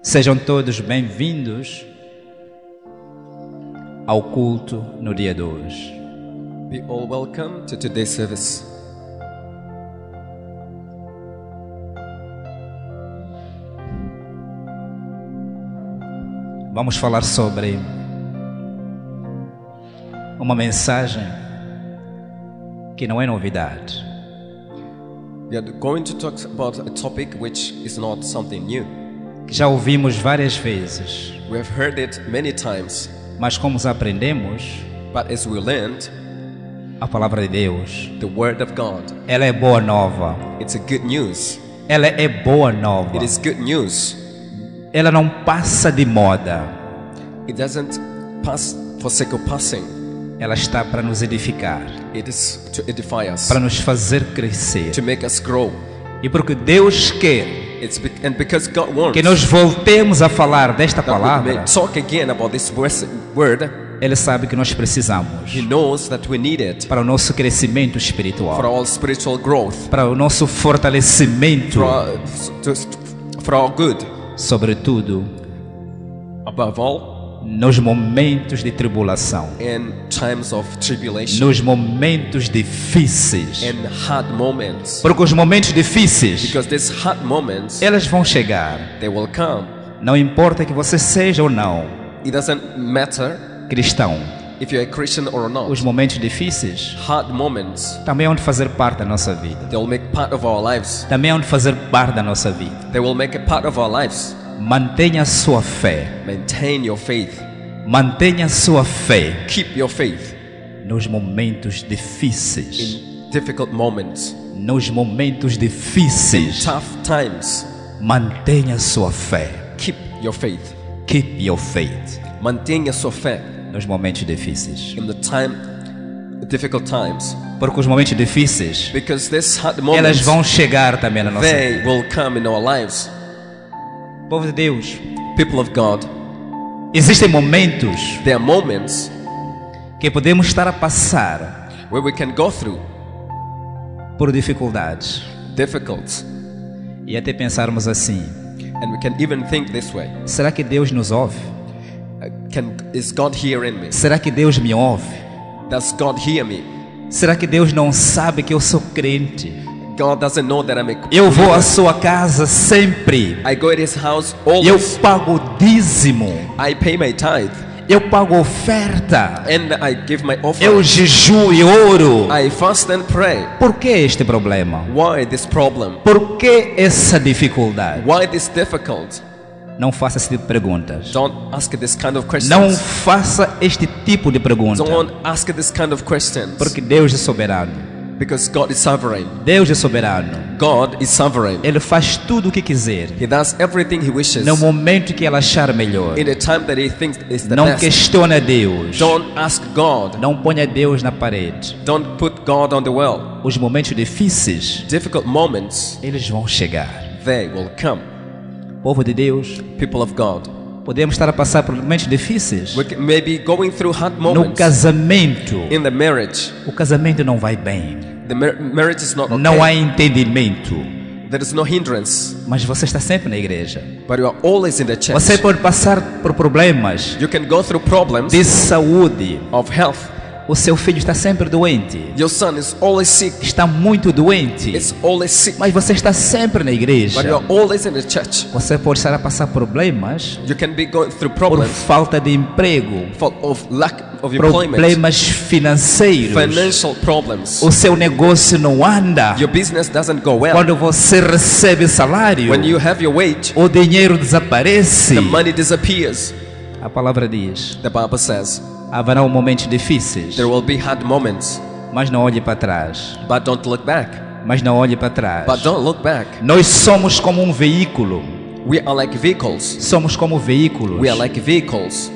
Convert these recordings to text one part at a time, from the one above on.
Sejam todos bem-vindos ao culto no dia de hoje. Be all welcome to today's service. Vamos falar sobre uma mensagem que não é novidade. We are going to talk about a topic which is not something new. Que já ouvimos várias vezes, We have heard it many times, mas como aprendemos, but as we learned, a palavra de Deus, the Word of God, ela é boa nova. it's a good news. Ela é boa nova. It is good news. Ela não passa de moda. It doesn't pass for sake of passing. Ela está para nos edificar, It is to edify us, para nos fazer crescer. to make us grow. E porque Deus quer And because God wants que nós voltemos a falar desta that we palavra, may talk again about this word, Ele sabe que nós precisamos He knows that we need it para o nosso crescimento for espiritual, our spiritual growth, para o nosso fortalecimento, for our good. sobretudo Above all, nos momentos de tribulação, in times of tribulation, nos momentos difíceis. in hard moments, Porque os momentos difíceis, because these hard moments, elas vão chegar. they will come. Não importa que você seja ou não It doesn't matter cristão. if you're a Christian or Os not. momentos difíceis Hard moments, também hão de fazer parte da nossa vida. they will make part of our lives. Também hão de fazer parte da nossa vida. They will make a part of our lives. Mantenha a sua fé. Maintain your faith. Mantenha a sua fé Keep your faith nos momentos difíceis. in difficult moments, Nos momentos in difíceis. tough times. Mantenha a sua fé. Keep your faith. Keep your faith. Mantenha a sua fé Nos momentos difíceis. in the difficult times, Porque os momentos difíceis, because these hard elas moments, vão chegar também na nossa vida. they will come in our lives. Povo de Deus, People of God, existem momentos there are moments que podemos estar a passar where we can go through por dificuldades difficult, e até pensarmos assim: and we can even think this way: será que Deus nos ouve? is God hearing me? Será que Deus me ouve? Does God hear me? Será que Deus não sabe que eu sou crente? God doesn't know that I'm a Eu vou à believer. sua casa sempre. I go at His house Eu always. pago dízimo. I pay my tithe, Eu pago oferta. and I give my Eu offering. jejuo e oro. I fast and pray. Por que este problema? Why this problem? Por que essa dificuldade? Why this difficult? Não faça esse tipo de perguntas. Don't ask this kind of questions. Não faça este tipo de pergunta. Don't ask this kind of questions. Porque Deus é soberano. Because God is sovereign. Deus é soberano. God is sovereign. Ele faz tudo o que quiser. He does everything He wishes No momento que Ele achar melhor. in the time that He thinks is the Não best. questione Deus. Don't ask God. Não ponha Deus na parede. Don't put God on the well. Os momentos difíceis, Difficult moments, eles vão chegar. they will come. Povo de Deus, People of God, podemos estar a passar por momentos difíceis. we may be going through hard No moments casamento, in the marriage. o casamento não vai bem. The marriage is not Não há okay. entendimento. There is no hindrance, Mas você está sempre na igreja. but you are always in the church. Você pode passar por problemas You can go through problems de saúde. of health. O seu filho está sempre doente. Your son is always sick. Está muito doente. It's always sick, Mas você está sempre na but you igreja. are always in the church. Você pode estar a passar problemas You can be going through por problems falta de emprego, of lack of employment, problemas financeiros. financial problems. O seu negócio não anda. Your business doesn't go well. Quando você recebe salário, When you have your wage, o dinheiro desaparece. the money disappears. A palavra diz: The Bible says haverá momentos difíceis, there will be hard moments, mas não olhe para trás. but don't look back. Mas não olhe para trás. But don't look back. Nós somos como um veículo. We are like vehicles. Somos como veículos. We are like vehicles,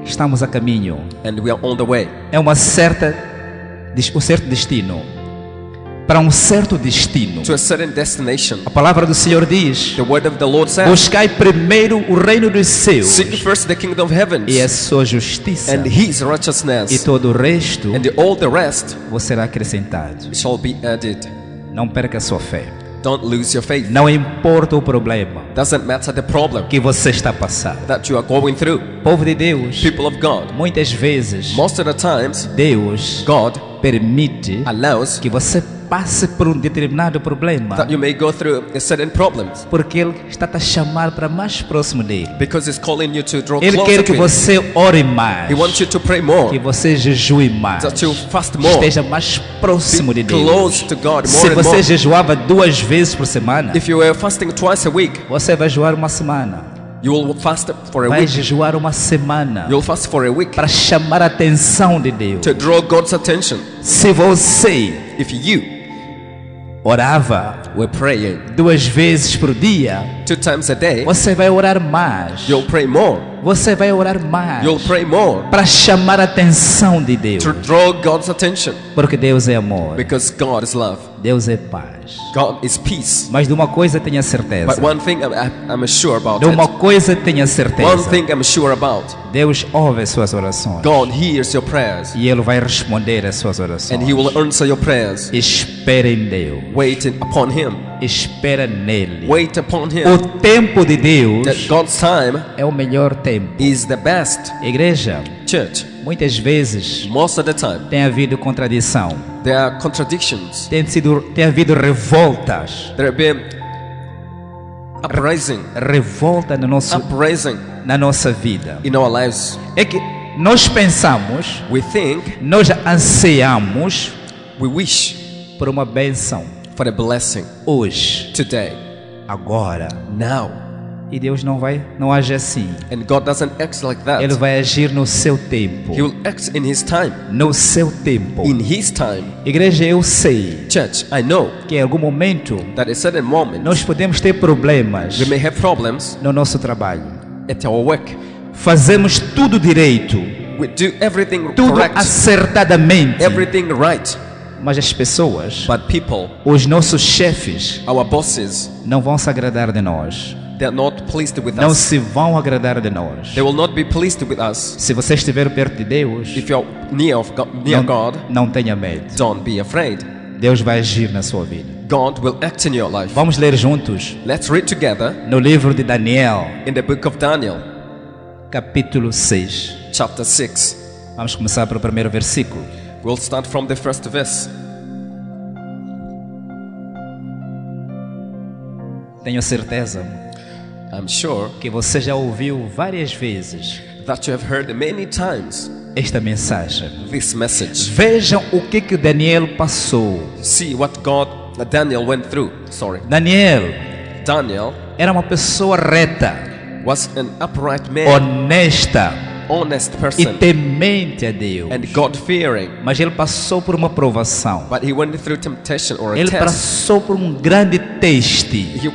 Estamos a caminho. and we are on the way É um certo destino. Para um certo destino. to a certain destination. A palavra do Senhor diz: The word of the Lord says, buscai primeiro o reino dos seus seek first the kingdom of heavens e a sua justiça, and His e righteousness, todo o resto and all the rest vos será acrescentado. shall be added. Não perca a sua fé. don't lose your faith. Não importa o problema Doesn't matter the problem que você está passando. that you are going through. Povo de Deus, People of God, muitas vezes most of the times, Deus God permite allows que você passe por um determinado problema, that you may go through certain problems porque Ele está a te chamar para mais próximo dele. because He's calling you to draw Ele closer quer que to Him. você ore mais, He wants you to pray que more, você jejue mais, that you fast more, esteja mais próximo de be Deus. close to God Se more and você more. jejuava 2 vezes por semana, If you were fasting twice a week, você vai jejuar uma semana. you will fast for a Vai week. jejuar uma semana You'll fast for a week para chamar a atenção de Deus. to draw God's attention. Se você If you orava were praying 2 vezes por dia, 2 times a day, você vai orar mais. you'll pray more. Você vai orar mais You'll pray more para chamar a atenção de Deus. to draw God's attention Porque Deus é amor, because God is love. Deus é paz. God is peace. Mas de uma coisa tenha certeza. But one thing I'm sure about De uma it. coisa tenha One certeza. thing I'm sure about. Deus ouve as suas orações. God hears your prayers E Ele vai responder às suas orações. and He will answer your prayers. Espere em Deus. Wait upon Him. Espera nele. Wait upon Him. O tempo de That Deus God's time é o melhor tempo. is the best. Igreja, Church, muitas vezes most of the time, tem havido contradição. there are contradictions. Tem havido revoltas. There have been uprising Revolta na nossa vida. in our lives. É que nós pensamos, We think, nós ansiamos we wish por uma bênção for a blessing hoje, today, agora. now. E Deus não age assim. And God doesn't act like that. Ele vai agir no seu tempo. He will act in His time. No seu tempo. In His time. Igreja, eu sei Church, I know que em algum momento that at certain moments nós podemos ter problemas we may have problems no nosso trabalho. at our work. Fazemos tudo direito, We do everything tudo correct, acertadamente. everything right. Mas as pessoas, But people, os nossos chefes, our bosses, não vão se agradar de nós. they're not pleased with Não us. se vão agradar de nós. They will not be pleased with us. Se você estiver perto de Deus, If you're near God, não tenha medo. don't be afraid. Deus vai agir na sua vida. God will act in your life. Vamos ler juntos Let's read together no livro de Daniel, in the book of Daniel, capítulo 6. chapter 6. Vamos começar pelo primeiro versículo. We'll start from the first verse. Tenho certeza I'm sure que você já ouviu várias vezes that you have heard many times esta mensagem. this message. Vejam o que Daniel passou. See what Daniel went through. Daniel Daniel era uma pessoa reta, was an upright man, honesta honest e person, temente a Deus. and God-fearing. Mas ele passou por uma provação. But he went through temptation or a Ele test. passou por um grande teste. He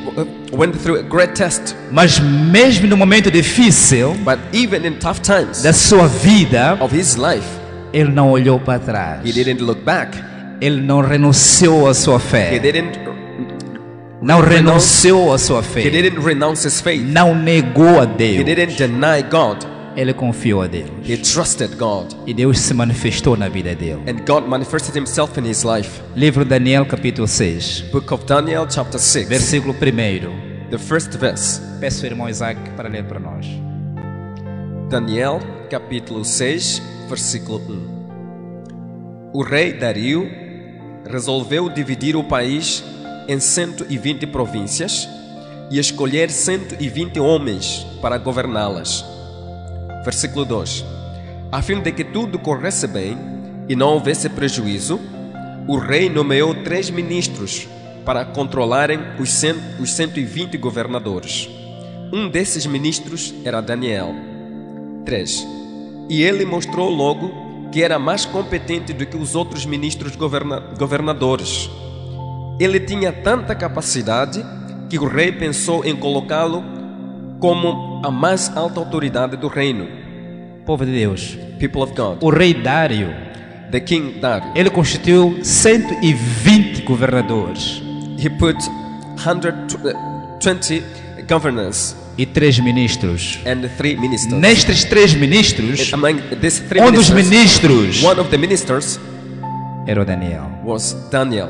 went through a great test. Mas mesmo no momento difícil But even in tough times da sua vida, of his life, ele não olhou para trás. he didn't look back. Ele não renunciou à sua He fé. didn't Renunciou à sua He fé. didn't renounce his faith. Não negou a He Deus. didn't deny God. Ele confiou a Deus. He trusted God. E Deus se manifestou na vida dele. And God manifested himself in his life. Livro de Daniel, capítulo 6, Book of Daniel, chapter 6, versículo 1. the first verse. Peço ao irmão Isaac para ler para nós. Daniel, capítulo 6, versículo 1. O rei Dario resolveu dividir o país em 120 províncias e escolher 120 homens para governá-las. Versículo 2. A fim de que tudo corresse bem e não houvesse prejuízo, o rei nomeou 3 ministros para controlarem os 120 governadores. Um desses ministros era Daniel. 3. E ele mostrou logo que era mais competente do que os outros ministros governadores. Ele tinha tanta capacidade que o rei pensou em colocá-lo como a mais alta autoridade do reino. Povo de Deus, People of God. o rei Dário, The king Dario. ele constituiu 120 governadores He put 120 governors e 3 ministros. and 3 ministers. Nestes 3 ministros, Among these 3 um dos ministers, ministros one of the ministers era o Daniel. was Daniel.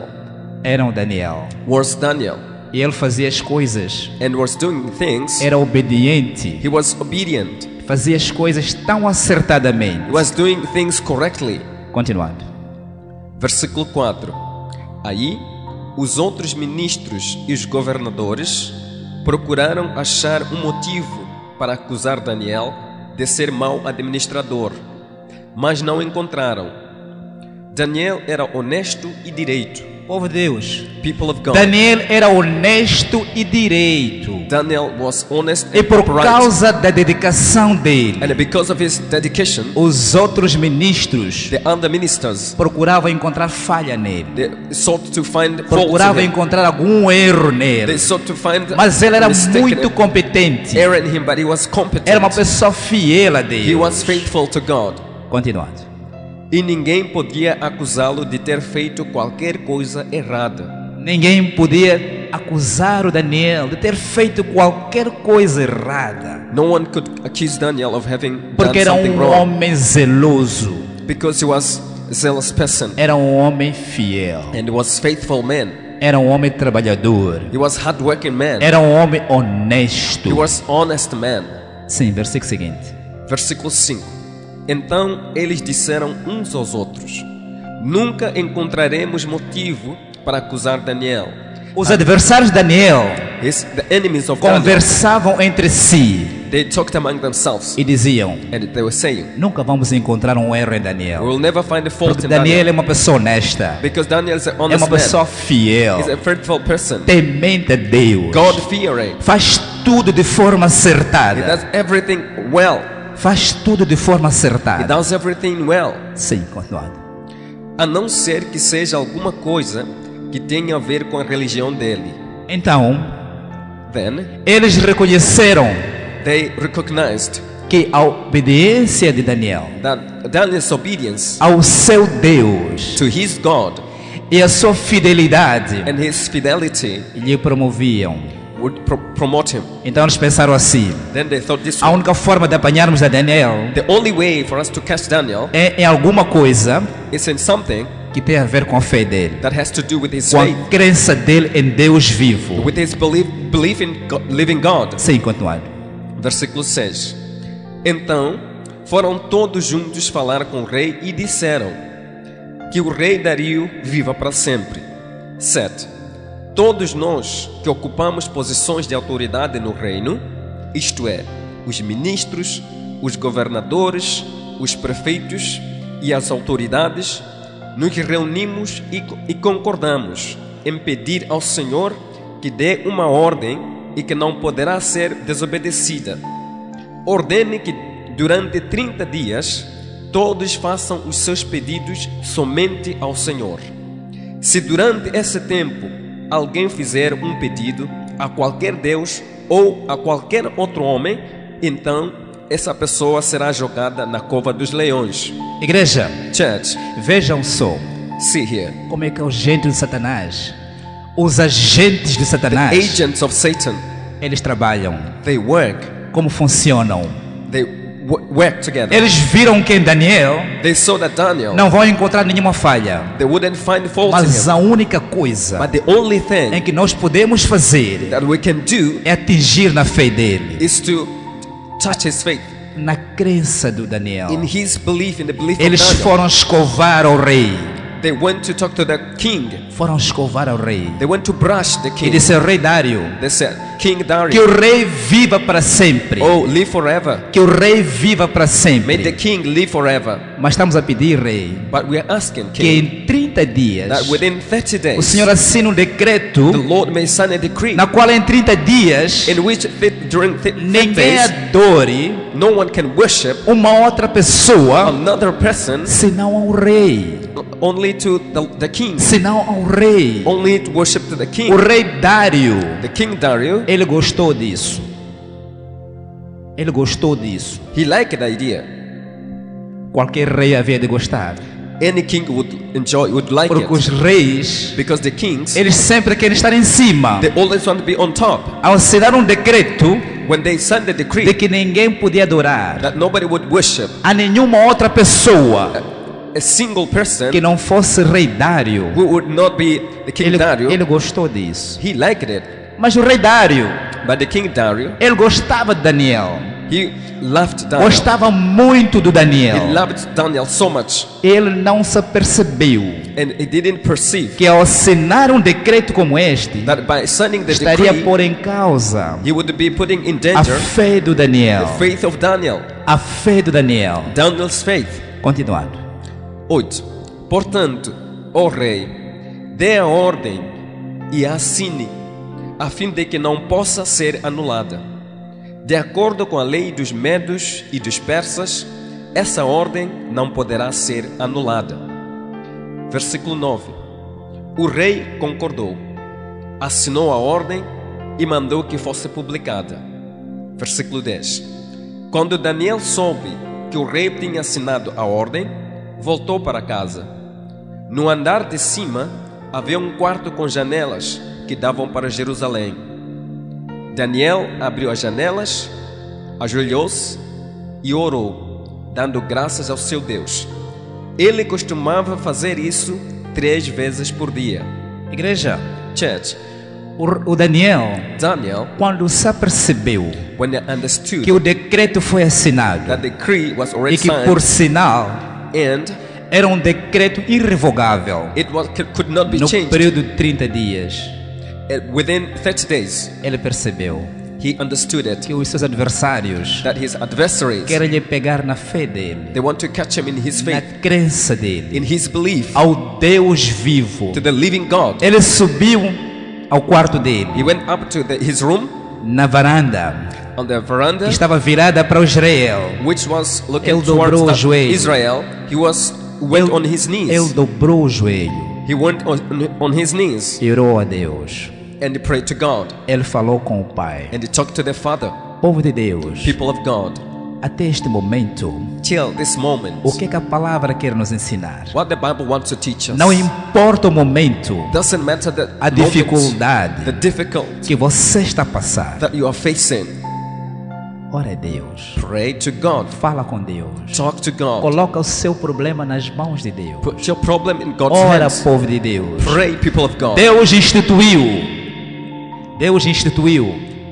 Era o Daniel. Was Daniel. E ele fazia as coisas. and was doing things. Era obediente. He was obedient. Fazia as coisas tão acertadamente. He was doing things correctly. Continuando. Versículo 4. Aí, os outros ministros e os governadores procuraram achar um motivo para acusar Daniel de ser mau administrador, mas não encontraram. Daniel era honesto e direito. Povo de Deus. People of God. Daniel era honesto e direito. Daniel was honest E and por upright. causa da dedicação dele, And because of his dedication, os outros ministros the other ministers, procuravam encontrar falha nele. they sought to find fault Procuravam in him. encontrar algum erro They nele. sought to find Mas ele era mistake in muito him, competente. error in him, but he was competent. Era uma pessoa fiel a He was Deus. faithful to God. Continuando. E ninguém podia acusá-lo de ter feito qualquer coisa errada. Ninguém podia acusar o Daniel de ter feito qualquer coisa errada. No one could accuse Daniel of having done Porque era something wrong, homem zeloso. because he was a zealous person Era homem fiel. and he was faithful man. Era homem trabalhador. He was hardworking man. Era homem honesto. He was honest man. Sim, versículo seguinte. Versículo 5. Então eles disseram uns aos outros: Nunca encontraremos motivo para acusar Daniel. Os adversários de Daniel The enemies of Daniel, conversavam entre si they talked among themselves e diziam: and they were saying, nunca vamos encontrar um erro em we Daniel. will never find a fault Porque in Daniel Daniel, é uma pessoa honesta. because Daniel is an É honest uma pessoa man. fiel. He's a faithful person, Temente a Deus. God-fearing. Faz tudo de forma He acertada. does everything well. Faz tudo de forma He acertada. does everything well. Sim, continuando. A não ser que seja alguma coisa que tenha a ver com a religião dele. Então, Then eles reconheceram they recognized que a obediência de Daniel that Daniel's obedience ao seu Deus to his God e a sua fidelidade and his fidelity lhe promoviam. would promote him. Então eles pensaram assim: Then they thought this a way. única forma de apanharmos a Daniel The only way for us to catch Daniel é em alguma coisa is in something que tem a ver com a fé dele, that has to do with his com faith, a crença dele em Deus vivo. with his belief in living God. Sim, continuando. Versículo 6. Então foram todos juntos falar com o rei e disseram: Que o rei Dario viva para sempre. 7. Todos nós que ocupamos posições de autoridade no reino, isto é, os ministros, os governadores, os prefeitos e as autoridades, nos reunimos e concordamos em pedir ao Senhor que dê uma ordem e que não poderá ser desobedecida. Ordene que durante 30 dias todos façam os seus pedidos somente ao Senhor. Se durante esse tempo alguém fizer um pedido a qualquer Deus ou a qualquer outro homem, então essa pessoa será jogada na cova dos leões. Igreja, Church, vejam só see here. como é que é o jeito de Satanás. Os agentes de Satanás, Agents of Satan, eles trabalham. they work. Como funcionam? They work together. Eles viram que em Daniel They saw that Daniel, não vão encontrar nenhuma falha. they wouldn't find fault in Mas him. a única coisa But the only em thing que nós podemos fazer that we can do é atingir na fé dele, is to touch his faith, na crença do Daniel. in his belief, in the belief Eles of Daniel. foram escovar ao rei. They went to talk to the king. Foram escovar ao rei. They went to brush the E king. disse ao rei Dário They said, King que Darius, o rei viva para sempre. oh, live forever. Que o rei viva para May the sempre. king live forever. Mas estamos a pedir, rei, But we are asking, que king, em 30 dias that within 30 o days, Senhor assine um decreto the Lord may sign a decree na qual em 30 dias in which during 30 ninguém days, adore no one can worship uma outra pessoa another person, senão ao rei. only to the king, Senão ao rei. only to worship to the king. O rei Dário, The king Darius, ele gostou disso. Ele gostou disso. he liked the idea. Qualquer rei havia de gostar. Any king would enjoy, would like Porque os it, reis, because the kings, eles sempre querem estar em cima. they always want to be on top. Ao assinar um decreto When they signed the de decree que ninguém podia adorar that nobody would worship a nenhuma outra pessoa a single person que não fosse rei Dário, who would not be the king Darius, ele gostou disso. he liked it. Mas o rei Dário, But the king Dario, ele gostava de Daniel. he loved Daniel. Gostava muito do He Daniel. loved Daniel so much, Ele não se apercebeu and he didn't perceive que ao assinar um decreto como este, that by signing the estaria a decree, pôr em causa he would be putting in a danger fé do Daniel. the faith of Daniel, A fé do Daniel. Daniel's faith. Continuando. 8. Portanto, ó rei, dê a ordem e a assine, a fim de que não possa ser anulada. De acordo com a lei dos medos e dos persas, essa ordem não poderá ser anulada. Versículo 9. O rei concordou, assinou a ordem e mandou que fosse publicada. Versículo 10. Quando Daniel soube que o rei tinha assinado a ordem, voltou para casa. No andar de cima havia um quarto com janelas que davam para Jerusalém. Daniel abriu as janelas, ajoelhou-se e orou, dando graças ao seu Deus. Ele costumava fazer isso 3 vezes por dia. Igreja, Church, o Daniel, quando se apercebeu when they understood que o decreto foi assinado that the decree was already e que signed por sinal and era um decreto irrevogável, could not be no changed período de 30 dias, within 30 days, ele percebeu he understood it, que os seus adversários that his adversaries, querem lhe pegar na fé dele, they want to catch him in his na faith, crença dele, in his belief ao Deus vivo. to the living God. Ele subiu ao quarto dele, He went up to his room na varanda, on the veranda, que estava virada para o Israel. which was looking Ele dobrou o towards joelho. Israel. He went on his Ele knees. dobrou o joelho He went on his knees e orou a Deus. and he prayed to God, Ele falou com o Pai. and he talked to the Father. Povo de Deus, People of God, até este momento, till this moment, o que é que a palavra quer nos ensinar? what the Bible wants to teach us, Não importa o momento, doesn't matter the a moment, dificuldade the difficult que você está a passar. that you are facing. Ora a Deus, Pray to God. fala com Deus, Talk to God. coloca o seu problema nas mãos de Deus. Put your problem in God's Ora, hands. povo de Deus, Pray, people of God. Deus instituiu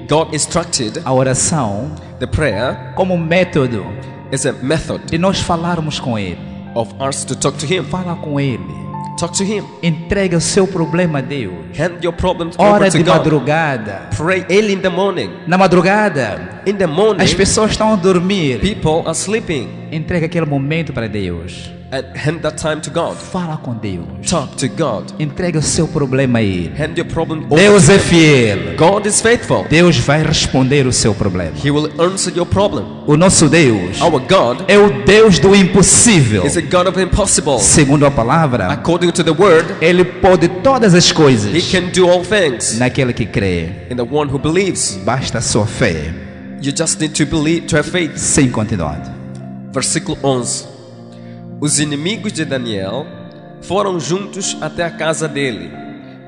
God instructed a oração the prayer como método as a method de nós falarmos com Ele. of us to talk to Him. Fala com Ele. Talk to Him. Entrega o seu problema a Deus. Hand your problems Hora over to de God. madrugada. Pray early in the morning. Na madrugada, In the morning, as pessoas estão a dormir. people are sleeping. Entrega aquele momento para Deus. And hand that time to God. Fala com Deus. Talk to God. Entrega o seu problema a Ele. Hand your problem over Deus to é Him. fiel. God is faithful. Deus vai responder o seu problema. He will answer your problem. O nosso Deus Our God é o Deus do impossível. is a God of impossible. Segundo a palavra, According to the word, Ele pode todas as He coisas can do all things. naquele que crê. In the one who believes, Basta a sua fé. you just need to believe, to have faith. Sim, continuando. Versículo 11. Os inimigos de Daniel foram juntos até a casa dele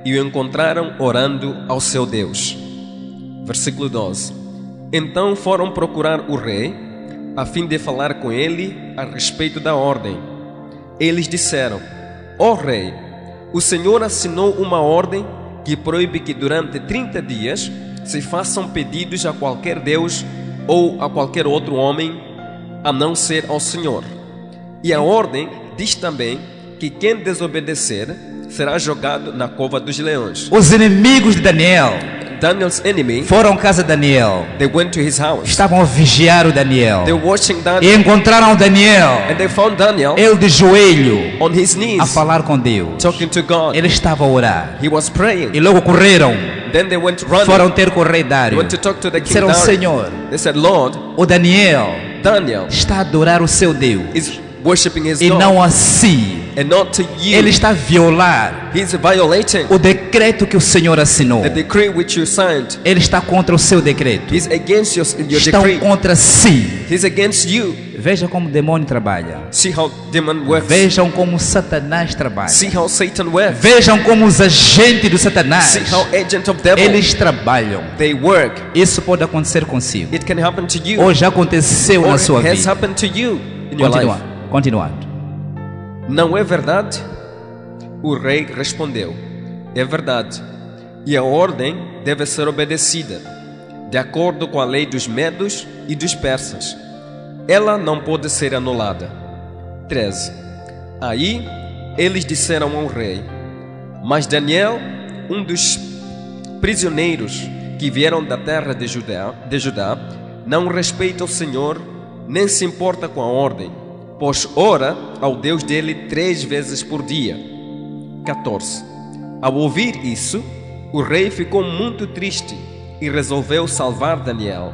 e o encontraram orando ao seu Deus. Versículo 12. Então foram procurar o rei a fim de falar com ele a respeito da ordem. Eles disseram: ó rei, o Senhor assinou uma ordem que proíbe que durante 30 dias se façam pedidos a qualquer Deus ou a qualquer outro homem, a não ser ao Senhor. E a ordem diz também que quem desobedecer será jogado na cova dos leões. Os inimigos de Daniel Daniel's enemy, foram à casa de Daniel. they went to his house. Estavam a vigiar o Daniel. They were watching E Daniel, encontraram Daniel. and they found Daniel Ele de joelho on his a knees, falar com Deus. talking to God. Ele estava a orar. He was praying. E logo correram. Then they went running. Foram ter com o rei They Dário. went to talk to the king Disseram: Darius. Senhor, They said, Lord, o Daniel Daniel está a adorar o seu Deus is worshiping his e God não a si. and not to Ele you. está a violar He's violating o decreto que o Senhor assinou. the decree which you signed. Ele está contra o seu decreto. He's against your Estão decree. contra si. He's against you. Veja como o demônio trabalha. See how demon works. Vejam como Satanás trabalha. See how Satan works. Vejam como os agentes do Satanás, See how agent of devil, eles trabalham. they work. Isso pode acontecer consigo. It can happen to you. Ou já aconteceu Or na sua it has vida. happened to you in your life. Continuando. Não é verdade? O rei respondeu: é verdade. e a ordem deve ser obedecida, de acordo com a lei dos medos e dos persas. Ela não pode ser anulada. 13. Aí eles disseram ao rei: mas Daniel, um dos prisioneiros que vieram da terra de Judá, não respeita o Senhor, nem se importa com a ordem, pois ora ao Deus dele 3 vezes por dia. 14. Ao ouvir isso, o rei ficou muito triste e resolveu salvar Daniel.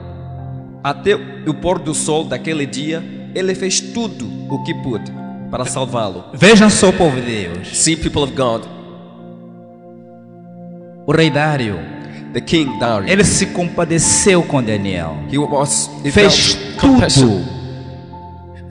Até o pôr do sol daquele dia, ele fez tudo o que pôde para salvá-lo. Vejam só, povo de Deus. See, people of God, O rei Dário, the king Darius, ele se compadeceu com Daniel. he Fez felt compassion. tudo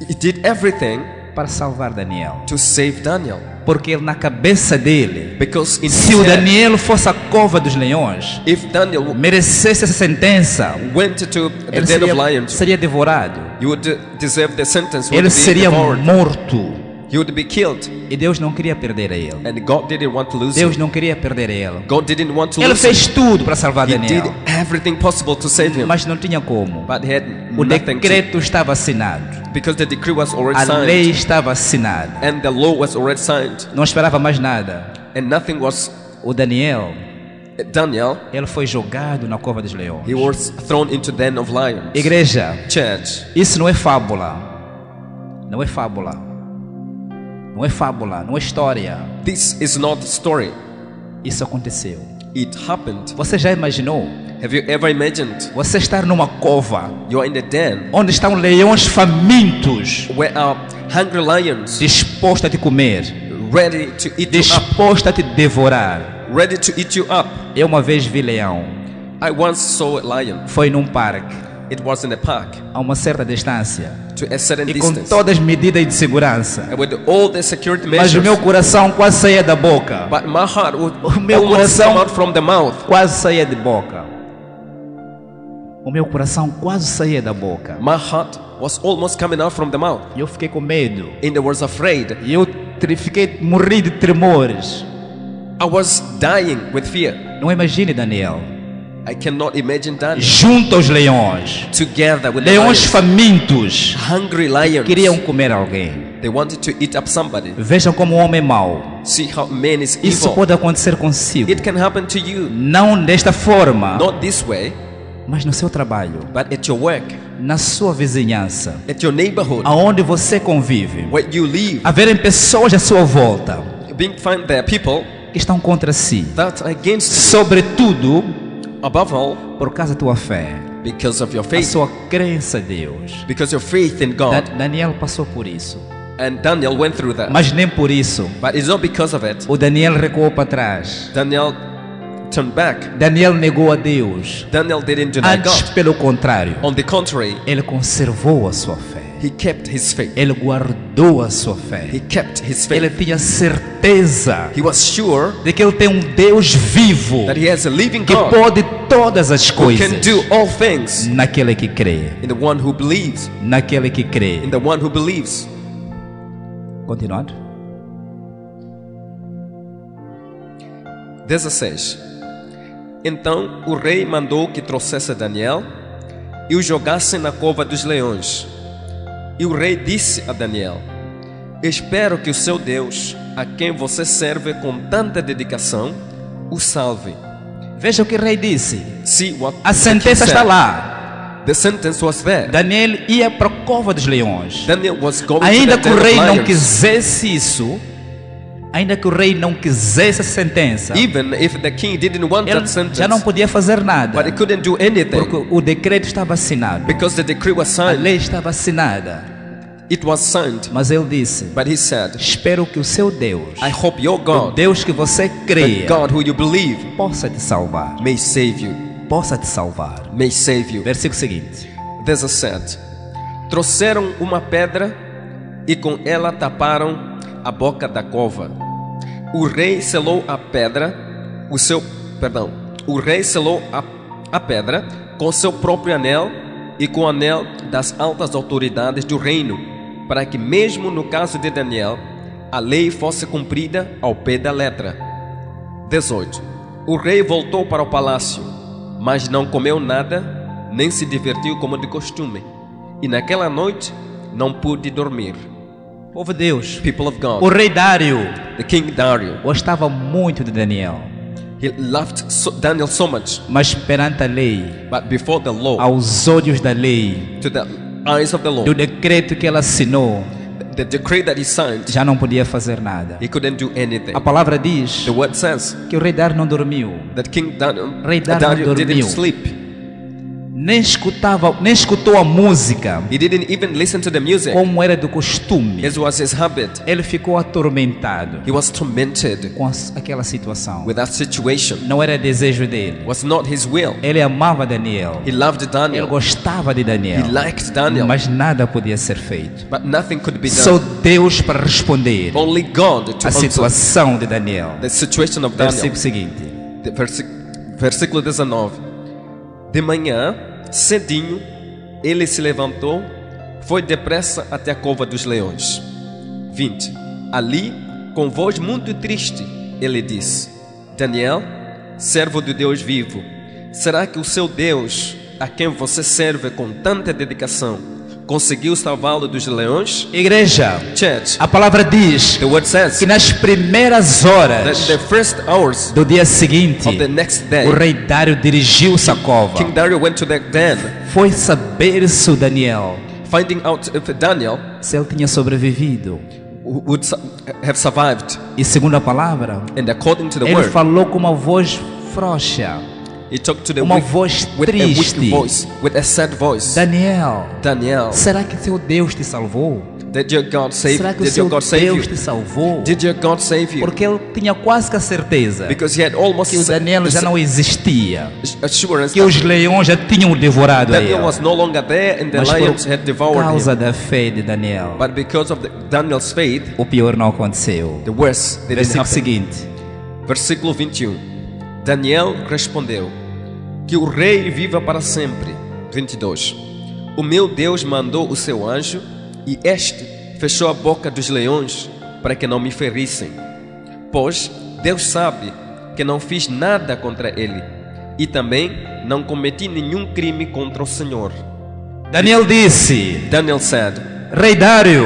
He did everything para salvar Daniel. to save Daniel, Porque na cabeça dele, because in se his o head, Daniel fosse a cova dos leões, if Daniel merecesse essa sentença, went to the ele den of lions, seria devorado. he would deserve the sentence, would Ele be seria devoured, morto. he would be killed, E Deus não queria perder a ele. and God didn't want to lose Deus him. não queria perder a ele. God didn't want to Ele lose him. fez tudo para salvar He did Daniel, everything possible to save him, mas não tinha como. but he had O nothing to, decreto estava assinado, because the decree was already a lei signed, estava assinada. and the law was already signed, Não esperava mais nada. and nothing was. O Daniel, Daniel, ele foi jogado na cova dos leões. he was thrown into den of lions. Igreja, Church, isso não é fábula. Não é fábula. Não é fábula, não é história. this is not a story. Isso aconteceu. It happened. Você já imaginou? Have you ever imagined Você estar numa cova you are in the den onde estão leões famintos, where are hungry lions dispostos a te comer, ready to eat you up, dispostos a te devorar? ready to eat you up? Eu uma vez vi leão. I once saw a lion. Foi num parque, It was in a park a uma certa distância, to a certain e com distance, todas as medidas de segurança. and with all the security Mas measures. o meu coração quase saía da boca. But my heart would O meu almost coração- come out from the mouth. Quase saía de boca. O meu coração quase saía da boca. My heart was almost coming out from the mouth, E eu fiquei com medo. and I was afraid. E eu morri de tremores. I was dying with fear. Não imagine Daniel, I cannot imagine that. junto aos leões. Together with the Leões lions, famintos hungry lions, queriam comer alguém. they wanted to eat up somebody. Vejam como o homem é mau. See how man is Isso evil. pode acontecer consigo. It can happen to you, Não desta forma, not this way, mas no seu trabalho, but at your work, na sua vizinhança, at your neighborhood, aonde você convive. where you live. Haverem pessoas à sua volta Being find there are people que estão contra si. that are against you, Sobretudo above all, por causa da tua fé, because of your a faith, sua crença em Deus. because your faith in God. Daniel passou por isso, And Daniel went through that. mas nem por isso. But it's not because of it. O Daniel recuou para trás. Daniel turned back. Daniel negou a Deus. Daniel didn't deny Antes, God. pelo contrário, On the contrary, ele conservou a sua fé. he kept his faith. Ele guardou a sua fé. He kept his Ele faith. tinha certeza He was sure de que ele tem um Deus vivo that he has a living que God pode todas as who coisas can do all things naquele que crê. in the one who believes. Naquele que crê. In the one who believes. Continuando. 16. Então o rei mandou que trouxesse Daniel e o jogasse na cova dos leões. E o rei disse a Daniel: espero que o seu Deus, a quem você serve com tanta dedicação, o salve. Veja o que o rei disse. See what A the king sentença está said. lá. The sentence was there. Daniel ia para a cova dos leões. Daniel was going Ainda to que the o den rei of não lions. quisesse isso, ainda que o rei não quisesse essa sentença, Even if the king didn't want ele that sentence, já não podia fazer but nada, he couldn't do anything porque o decreto estava assinado, because the decree was a signed. lei estava assinada. It was signed. Mas ele disse: But he said, espero que o seu Deus, I hope your o God, Deus que você the crê, God who you believe, possa te salvar. may save you. Possa te salvar. May save you. Versículo seguinte. 17. Trouxeram uma pedra e com ela taparam a boca da cova. O rei selou a pedra, o rei selou a pedra com seu próprio anel e com o anel das altas autoridades do reino, para que mesmo no caso de Daniel, a lei fosse cumprida ao pé da letra. 18. O rei voltou para o palácio, mas não comeu nada, nem se divertiu como de costume. E naquela noite não pôde dormir. Povo de Deus, People of God, o rei Dário the king Dario, gostava muito de Daniel, he loved Daniel so much, mas perante a lei, but before the law, aos olhos da lei, to the eyes of the law, do decreto que ela assinou, the decree that he signed, já não podia fazer nada. he couldn't do anything. A palavra diz The word says que o rei Dário não dormiu, that King Rei Dário Dario didn't dormiu. sleep. nem escutou a música He didn't even listen to the music. como era do costume. It was his habit. Ele ficou atormentado He was tormented com aquela situação. with that situation. Não era desejo dele. It was not his will. Ele amava Daniel. He loved Ele Daniel. gostava de Daniel. He liked Daniel. Mas nada podia ser feito. But nothing could be Só done. Deus para responder Only God to a answer situação de Daniel. the situation of Daniel. Versículo seguinte. Versículo 19. De manhã, cedinho, ele se levantou, foi depressa até a cova dos leões. 20. Ali, com voz muito triste, ele disse: Daniel, servo do Deus vivo, será que o seu Deus, a quem você serve com tanta dedicação, conseguiu salvá-lo dos leões? Igreja, Church, a palavra diz the word says que nas primeiras that horas the first hours do dia seguinte, of the next day, o rei Dário dirigiu-se à cova. King Dario went to the den, Foi saber se o Daniel, finding out if Daniel se ele tinha sobrevivido. would have survived. E segundo a palavra, And according to the ele word, falou com uma voz frouxa, he talked to the uma weak, voz with a weak triste. voice, with a sad voice. Daniel, Daniel, será que seu Deus te salvou? did your God save? Será que o Did seu your God save Deus you? te salvou? Did your God save you? Porque ele tinha quase que a certeza Because he had almost que o Daniel já não existia, assurance que os leões já tinham devorado a ele. Daniel was no longer there, and the Mas lions por had devoured causa him. da fé de Daniel, But because of Daniel's faith, o pior não aconteceu. the worst didn't Versículo happen. seguinte. Versículo 21. Daniel respondeu: Que o rei viva para sempre. 22. O meu Deus mandou o seu anjo, e este fechou a boca dos leões para que não me ferissem. Pois Deus sabe que não fiz nada contra ele, e também não cometi nenhum crime contra o Senhor. Daniel disse: Daniel said, Rei Dário,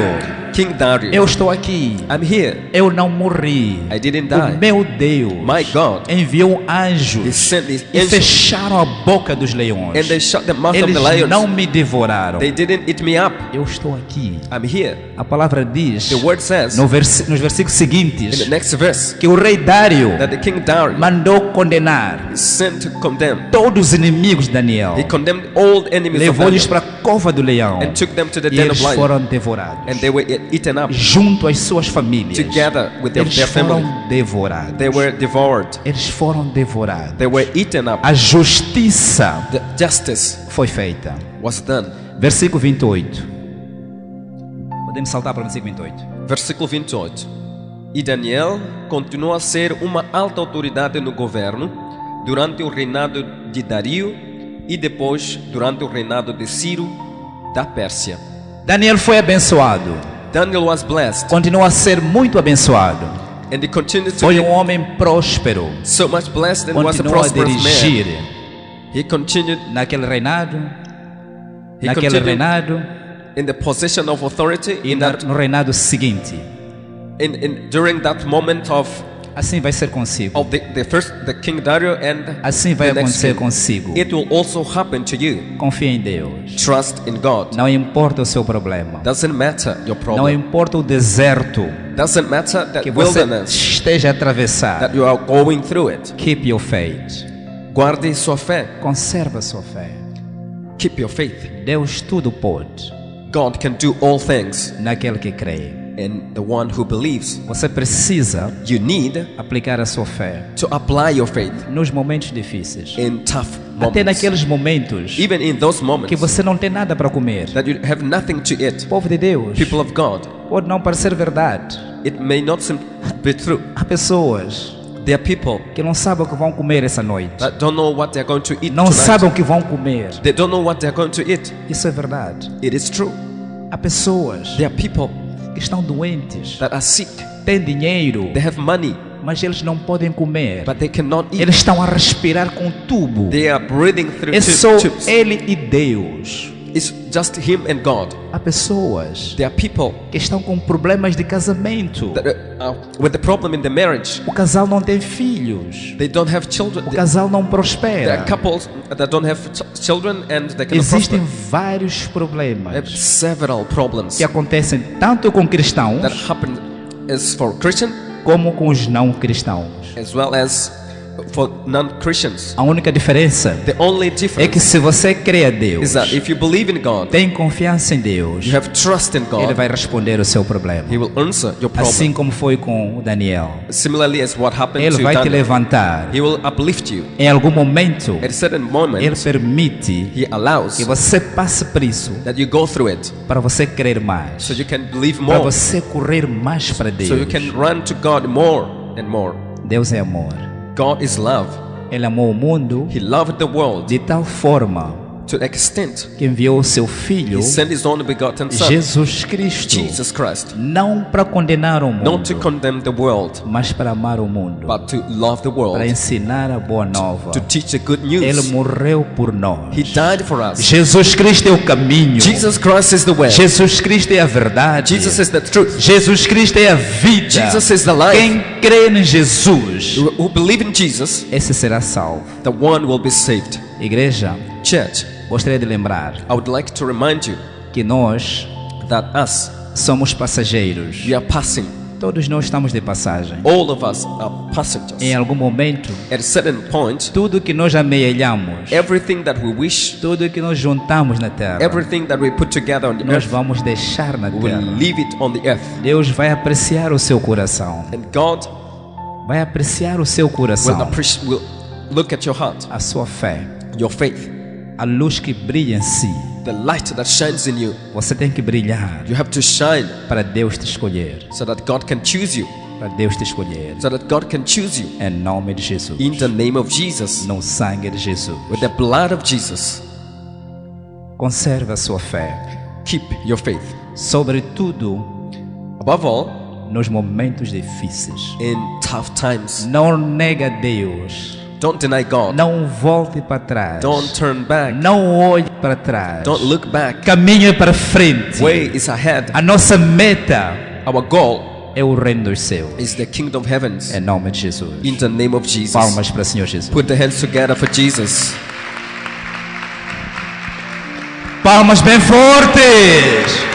King Dario, eu estou aqui. I'm here. Eu não morri. I didn't O die. meu Deus My God, enviou He anjos sent His e angels, fecharam a boca dos leões. and they shut the mouth of Eles the lions. não me devoraram. They didn't eat me up. Eu estou aqui. I'm here. A palavra diz The word says nos versículos in the seguintes next verse que o rei Dário that the king Dario mandou condenar is sent to condemn. todos os inimigos de Daniel. He condemned all the enemies of Levou-lhes Daniel para a cova do leão and took them to the e den eles of lions, foram devorados. and they were eaten up Junto às suas famílias, together with eles their family. foram devorados. They were devoured. Eles foram devorados. They were eaten up. A justiça The justice foi feita. was done. Versículo 28. Podemos saltar para o versículo 28. Versículo 28. E Daniel continuou a ser uma alta autoridade no governo durante o reinado de Dario e depois durante o reinado de Ciro da Pérsia. Daniel foi abençoado. Daniel was blessed, Continua a ser muito abençoado. and he continued to Foi be homem próspero. so much blessed and was a Continuou a prosperous dirigir man. He continued naquele reinado, He naquele continued reinado in the position of authority e no reinado seguinte. during that moment of Assim vai ser consigo. the King Dario and Assim vai the next acontecer king. consigo. It will also happen to you. Confie em Deus. Trust in God. Não importa o seu problema. Doesn't matter your Não problem. importa o deserto Doesn't matter that que você wilderness esteja a atravessar. that you are going through it. Keep your faith. Guarde sua fé. Conserva sua fé. Keep your faith. Deus tudo pode God can do all things, naquele que crê. and the one who believes. Você precisa You need aplicar a sua fé to apply your faith nos momentos difíceis. in tough Até moments. naqueles momentos Even in those que moments você não tem nada para comer. that you have nothing to eat. Povo de Deus, People of God, pode não parecer verdade. it may not seem to be true. Há pessoas There are people que não sabem o que vão comer essa noite. that don't know what they're going to eat Não tonight. sabem o que vão comer. They don't know what they're going to eat. Isso é verdade. It is true. Há pessoas There are people que estão doentes, that are sick. têm dinheiro, They have money, mas eles não podem comer. but they cannot eat. Eles estão a respirar com tubo. They are breathing through É só tubes. ele e Deus. It's just him and God. Há pessoas There are people que estão com problemas de casamento. that are with the problem in the marriage. O casal não tem filhos. They don't have children. O casal não There prospera. are couples that don't have children and they cannot Existem prosper. vários They have problemas several problems que acontecem tanto com cristãos that happen as for Christian como com os não cristãos. as well as for non-Christians. A única diferença The only é que difference se você crê a Deus, is that if you believe in God, tem confiança em Deus, you have trust in Ele God, vai responder o seu problema. He will answer your problem. Assim como foi com o Daniel. Similarly as what happened Ele to vai te Daniel, levantar. He will uplift you. Em algum momento, At a certain moment, Ele permite He allows que você passe por isso that you go through it para você crer mais, so you can believe para more, você correr mais para Deus. so you can run to God more and more. Deus é amor. God is love. Ele amou o mundo He loved the world de tal forma to the extent que enviou o seu Filho, He sent His only begotten Son, Jesus Cristo, Jesus Christ, não para condenar o not to mundo, condemn the world, mas para amar o mundo, but to love the para world, ensinar a boa nova. to teach the good Ele news. morreu por nós. He died for us. Jesus Cristo é o caminho. Jesus Christ is the way. Jesus Cristo é a verdade. Jesus is the truth. Jesus Cristo é a vida. Jesus is the life. Quem crê em Jesus, Who believe in Jesus, esse será salvo. the one will be saved. Igreja, Church, gostaria de lembrar I would like to remind you que nós that us, somos passageiros. we are passing. Todos nós estamos de passagem. All of us are passengers. Em algum momento, At a certain point, tudo que nós amealhamos, everything that we wish, tudo que nós juntamos na terra, everything that we put together on the nós earth, vamos deixar na we will terra. leave it on the earth. Deus vai apreciar o seu coração. And God Vai apreciar o seu coração, will look at your heart, a sua fé, your faith, a luz que brilha em si. the light that shines in you. Você tem que brilhar You have to shine para Deus te escolher, so that God can choose you, para Deus te escolher. so that God can choose you. Em nome de Jesus, In the name of Jesus, no sangue de Jesus. with the blood of Jesus, Conserve a sua fé, keep your faith. sobretudo Above all, nos momentos difíceis. in tough times, Não nega Deus, don't deny God. não volte para trás, Don't turn back. não olhe para trás, Don't look back. caminhe para frente. Way is ahead. A nossa meta Our goal é o reino dos céus. is the kingdom of heavens. Em nome de Jesus. In the name of Jesus. Palmas para o Senhor Jesus. Put the hands together for Jesus. Palmas bem fortes.